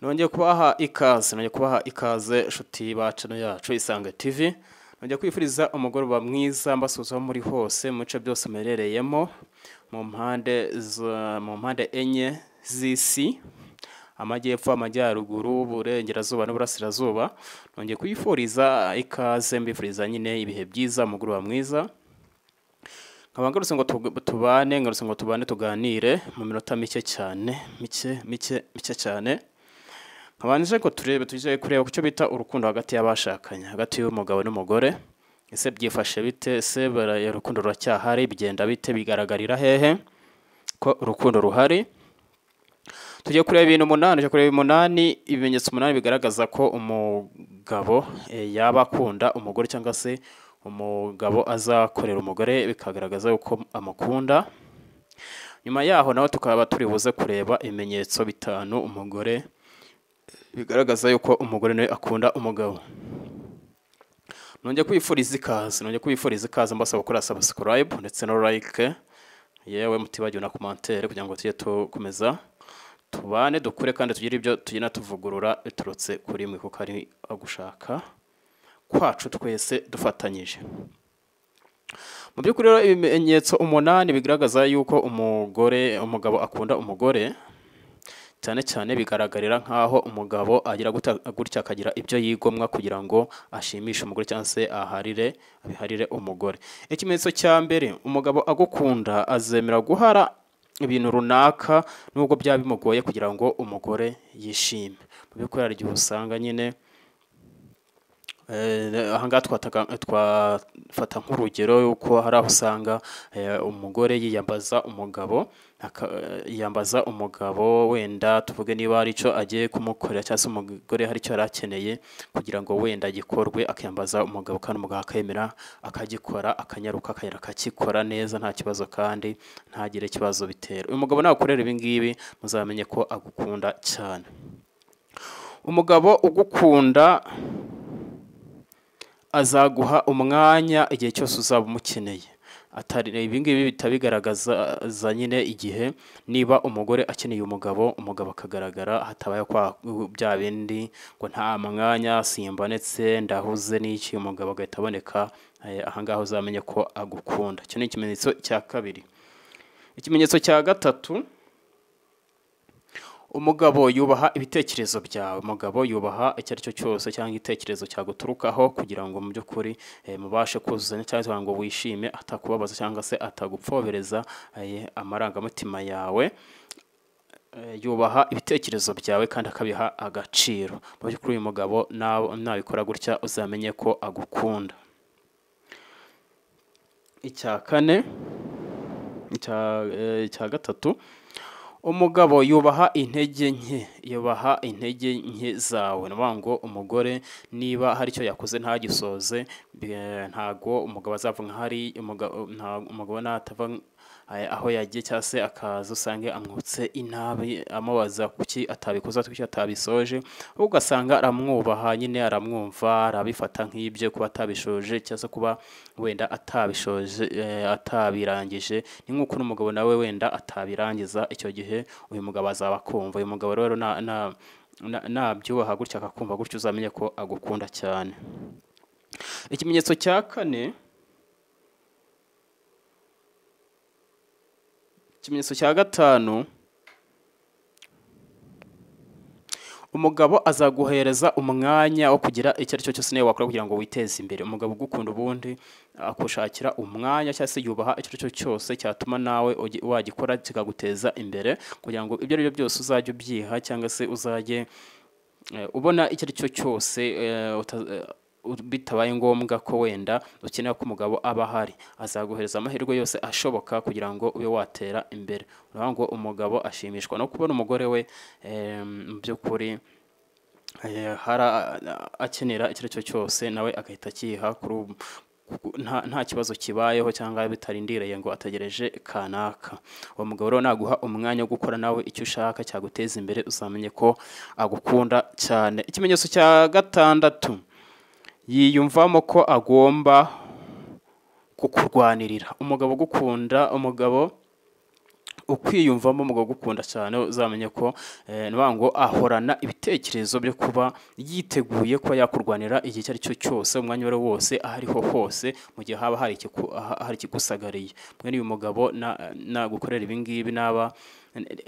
Nongeye kubaha ikaze nshuti bacano yacu Isange TV. Nongeye kwifuriza umugoroba mwiza mbasuza muri hose mu bice byose merereyemo mu mpande enye z'isi, amajyepfo, amajyaruguru, uburengerazuba n'uburasirazuba. Nongeye kwifuriza ikaze, mbifuriza nyine ibihe byiza, umugoroba mwiza. Ngarutse ngo tubane tuganire mu minota mike cyane, mike cyane. Nkabanje ko tuje kureba ku cyo bita urukundo hagati y'abashakanye, hagati y'umugabo n'umugore. Ese byifashe bite? Ese urukundo ruracyahari? Bigenda bite? Bigaragarira hehe ko urukundo ruhari? Tujye kureba ibintu umunani, ibimenyetso 8 bigaragaza ko umugabo yaba akunda umugore, cyangwa se umugabo azakorera umugore bikagaragaza uko amukunda. Nyuma yaho nawe tukaba turi buze kureba ibimenyetso 5 umugore bigaragaza yuko umugore nawe akunda umugabo. Nongeye kwifuriza ikaze mbasaba gukora subscribe ndetse no like, yewe mutibagiwe na commentaire kugira ngo tujye tukomeza tubane dukure kandi tugire ibyo tugina tuvugurura biturutse kuri mwe, kuko ari agushaka kwacu twese dufatanyije. Mu by'ukuri rero ibimenyetso 8 bigaragaza yuko umugabo akunda umugore, cyane cyane bigaragarira nkaho umugabo agira gutya akagira ibyo yigomwa kugira ngo ashimishe umugore cyangwa se abiharire umugore. Ikimenyetso cya mbere, umugabo agukunda azemera guhara ibintu runaka nubwo byaba bimugoye kugira ngo umugore yishime. Mu by'ukuri hari igihe usanga nyine ahangaha twafata nk'urugero yuko hari aho usanga umugore yiyambaza umugabo, wenda tuvuge niba hari icyo agiye kumukorera cyangwa se umugore hari icyo yarakeneye kugira ngo wenda gikorwe, akiyambaza umugabo kandi umugabo akemera akagikora, akanyaruka akakikora neza nta kibazo kandi ntagire ikibazo bitera. Uyu mugabo nagukorera ibi ngibi muzamenye ko agukunda cyane. Umugabo ugukunda azaguha umwanya igihe cyose uzaba umukeneye. Ibi ngibi bitabigaragaza nyine igihe niba umugore akeneye umugabo akagaragara hatabaye kwa bya bindi ngo nta mwanya, simbonetse, ndahuze n'iki, umugabo agahita aboneka. Ahangaha uzamenye ko agukunda. Icyo ni ikimenyetso cya kabiri. Ikimenyetso cya gatatu, umugabo yubaha ibitekerezo byawe. Umugabo yubaha icyo ari cyo cyose cyangwa igitekerezo cyaguturukaho kugira ngo mu by'ukuri mubashe kuzuzanya cyangwa ngo wishime, atakubabaza cyangwa se atagupfobereza amarangamutima yawe. Yubaha ibitekerezo byawe kandi akabiha agaciro. Mu by'ukuri uyu mugabo nabikora gutya uzamenye ko agukunda. Icya gatatu, umugabo yubaha intege nke zawe. Navuga ngo umugore niba hari icyo yakoze ntagisoze, ntago umugabo azavuga hari umugabo natava aho yagiye cyangwa se akaza usange amwutse inabi, amubaza kuki atabikoze, kuki atabisoje. Ugasanga aramwubaha nyine, aramwumva, arabifata nk'ibyo kuba atabishoje cyangwa se kuba wenda atabishoje atabirangije. Ni nk'uko n'umugabo nawe wenda atabirangiza, icyo gihe uyu mugabo azaba akumva. Uyu mugabo rero nabyubaha gutya akakumva gutyo uzamenye ko agukunda cyane. Ikimenyetso cya 4, ikimenyetso cya 5, umugabo azaguhereza umwanya wo kugira icyo ari cyo cyose nawe wakora kugira ngo witeze imbere. Umugabo ugukunda ubundi akushakira umwanya cyangwa se yubaha icyo ari cyo cyose cyatuma nawe wagikora kikaguteza imbere, kugira ngo ibyo ari byo byose uzajye ubyiha cyangwa se uzajye ubona icyo ari cyo cyose bitabaye ngombwa ko wenda ukeneye ko umugabo aba ahari. Azaguhereza amahirwe yose ashoboka kugira ngo ube watera imbere. Uravuga ngo umugabo ashimishwa no kubona umugore we mu by'ukuri akenera icyo ari cyo cyose nawe agahita akiha nta kibazo kibayeho cyangwa bitarindireye ngo ategereje kanaka. Uwo mugabo rero naguha umwanya wo gukora nawe icyo ushaka cyaguteza imbere, uzamenye ko agukunda cyane. Ikimenyetso cya 6, yiyumvamo ko agomba kukurwanirira. Umugabo ugukunda, umugabo ukwiyumvamo umugabo ugukunda cyane uzamenye ko ngo ahorana ibitekerezo byo kuba yiteguye kuba yakurwanira igihe icyo ari cyo cyose umwanya wari wose ahariho hose mu gihe haba hari ikigusagariye. Mwene uyu mugabo nagukorera ibi ngibi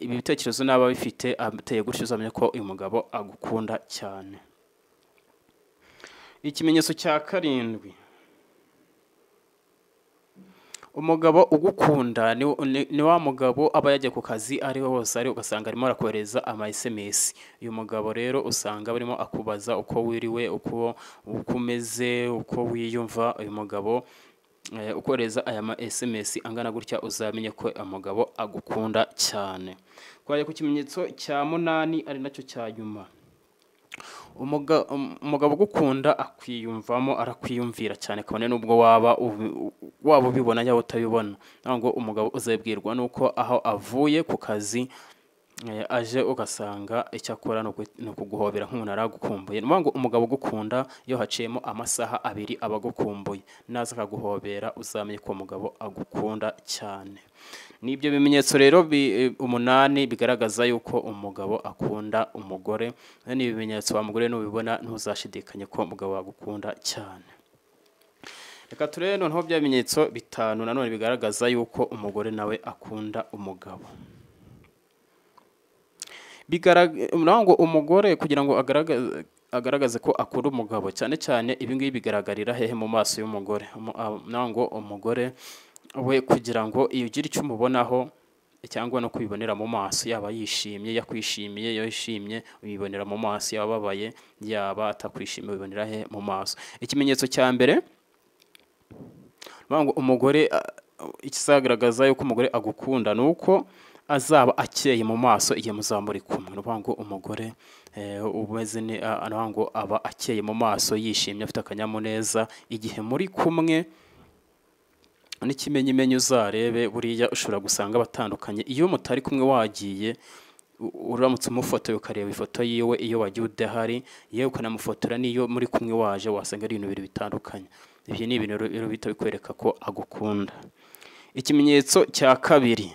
ibi bitekerezo naba bifite ateye gutyo uzamenye ko uyu mugabo agukunda cyane. Ikimenyetso cya karindwi, umugabo ugukunda ni wa mugabo aba yagiye ku kazi ariho hose ari ugasanga arimo arakohereza ama SMS. Uyu mugabo rero usanga barimo akubaza uko wiriwe, uko umeze, uko wiyumva. Uyu mugabo ukohereza aya ma SMS angana gutya uzamenye ko umugabo agukunda cyane. Kwaje ku kimenyetso cya 8 ari nacyo cya nyuma, umugabo ugukunda akwiyumvamo, arakwiyumvira cyane kabone nubwo waba ubibona cyangwa utabibona. Ngo umugabo uzabwirwa nuko aho avuye ku kazi aje ugasanga icyo akora no kuguhobera nk'umuntu aragukumbuye. Ngo umugabo ugukunda iyo haciyemo amasaha 2 abagukumbuye naza akaguhobera uzamenye ko umugabo agukunda cyane. Nibyo bimenyetso rero 8 bigaragaza yuko umugabo akunda umugore. Ni ibimenyetso wa mugore nubibona ntuzashidikanye ko umugabo agukunda cyane. Reka turebe noneho bya bimenyetso 5 nanone bigaragaza yuko umugore nawe akunda umugabo. Ngo umugore kugira ngo agaragaze ko akunda umugabo cyane cyane ibi ngibi bigaragarira hehe mu maso y'umugore. Ngo umugore we kugira ngo iyo ugire icyo umubonaho cyangwa no kwibonera mu maso, yaba yishimye, yakwishimiye, yishimye ubibonera mu maso, yababaye yaba atakwishimiye ubibonera he mu maso. Ikimenyetso cya mbere ngo umugore ikizagaragaza yuko umugore agukunda nuko azaba akeye mu maso igihe muzamuri kumwe. Ngo umugore ubeze ngo aba akeye mu maso, yishimye, afite akanyamuneza igihe muri kumwe. N'ikimenyimenyi uzarebe buriya ushobora gusanga batandukanye iyo mutari kumwe wagiye uramutse umufotoye ukareba ifoto yiwe iyo wagiye udahari, yewe ukanamufotora n'iyo muri kumwe waje wasanga ari ibintu bibiri bitandukanye. Ibyo ni ibintu rero bita bikwereka ko agukunda. Ikimenyetso cya kabiri,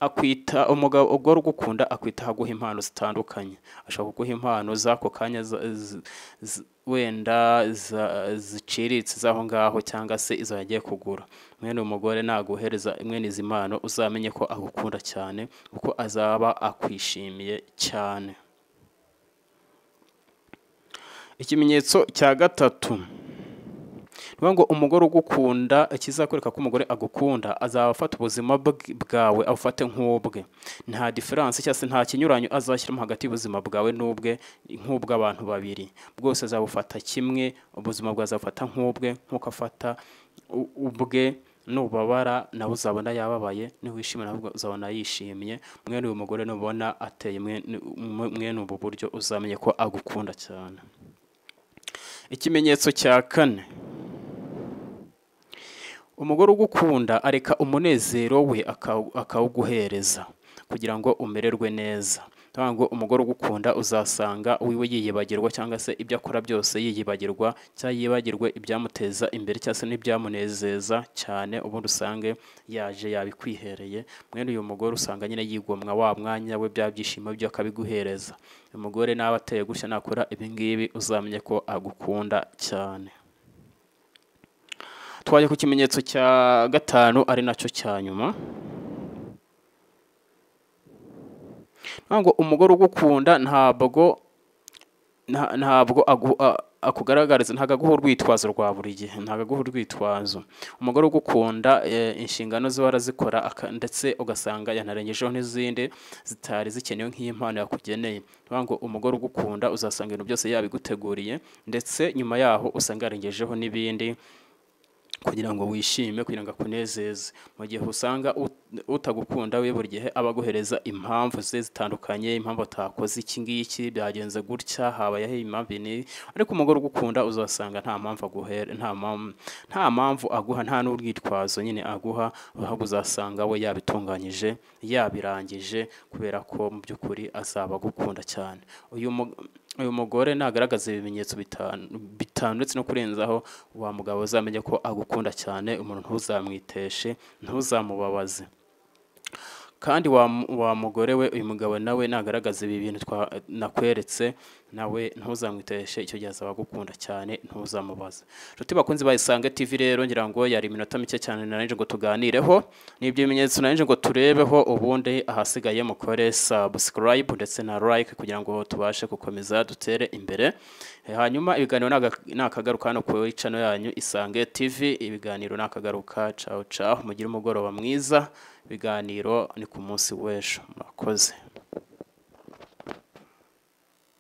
akwita umugabo ugora ugukunda akwita haguha impano zitandukanye. Ashaka kuguha impano zako kanya wenda ziciriritse zaho ngaho cyangwa se izo yagiye kugura. Mwene umugore naguhereza mwene izi impano uzamenye ko agukunda cyane kuko azaba akwishimiye cyane. Ikimenyetso cya gatatu, ngo umugore ugukunda ikizakwereka ko umugore agukunda azaba afata ubuzima bwawe afate nk'ubwe. Nta difference cyangwa se nta kinyuranyo azashyiramo hagati y'ubuzima bwawe n'ubwe nk'ubw'abantu babiri. Bwose azabufata kimwe, ubuzima bwawe azafata nk'ubwe nk'uko afata ubwe. Nubabara nawe uzabona yababaye, niwishimira nawe uzabona yishimye. Mwene uyu mugore nubona ateye mwene ubu buryo uzamenye ko agukunda cyane. Ikimenyetso cya 4, umugore ugukunda areka umunezero we akawuguhereza kugira ngo umererwe neza. Ngo umugore ugukunda uzasanga wiwe yiyibagirwa cyangwa se ibyo akora byose yiyibagirwa, cyangwa yibagirwe ibyamuteza imbere cyangwa se n'ibyamunezeza cyane, ubundi usange yaje yabikwihereye. Mwene uyu mugore usanga nyine yigomwa wa mwanya we bya byishimo byo akabiguhereza. Umugore nawe ateye gutya nakora ibi ngibi uzamenye ko agukunda cyane. Twaje ku kimenyetso cya 5 ari nacyo cya nyuma. Ngo umugore ugukunda ntabwo akugaragariza, ntago aguha urwitwazo rwa buri gihe, ntago aguha urwitwazo. Umugore ugukunda inshingano ze warazikora ndetse ugasanga yanarengejeho n'izindi zitari zikenewe nk'impano yakugeneye. Ngo umugore ugukunda uzasanga ibintu byose yabiguteguriye ndetse nyuma yaho usanga yarengejeho n'ibindi kugira ngo wishime, kugira ngo akunezeze. Mu gihe usanga utagukunda we buri gihe abaguhereza impamvu ze zitandukanye, impamvu atakoze iki ngiki, byagenze gutya, habayeho impamvu ni. Ariko umugore ugukunda uzasanga nta mpamvu aguhera, nta mpamvu aguha, nta n'urwitwazo nyine aguha. Ahubwo uzasanga we yabitunganyije, yabirangije kubera ko mu by'ukuri azaba agukunda cyane. Uyu mugore nagaragaza ibimenyetso 5 ndetse no kurenzaho, wa mugabo uzamenye ko agukunda cyane. Umuntu ntuzamwiteshe, ntuzamubabaze. kandi wa mugore we uyu mugabo nawe nagaragaza ibi bintu nakweretse nawe ntuzamwiteshe icyo gihe azaba agukunda cyane ntuzamubaze. Nshuti bakunzi ba Isange TV rero ngira ngo yari iminota mike cyane naranje ngo tuganireho n'ibyo bimenyetso naranje ngo turebeho, ubundi ahasigaye mukore subscribe ndetse na like kugira ngo tubashe gukomeza dutere imbere. Hanyuma ibiganiro nakagaruka hano ku channel yanyu Isange TV, ibiganiro nakagaruka. Ciao ciao, mugire umugoroba mwiza. Ibiganiro ni ku munsi w'ejo. Murakoze.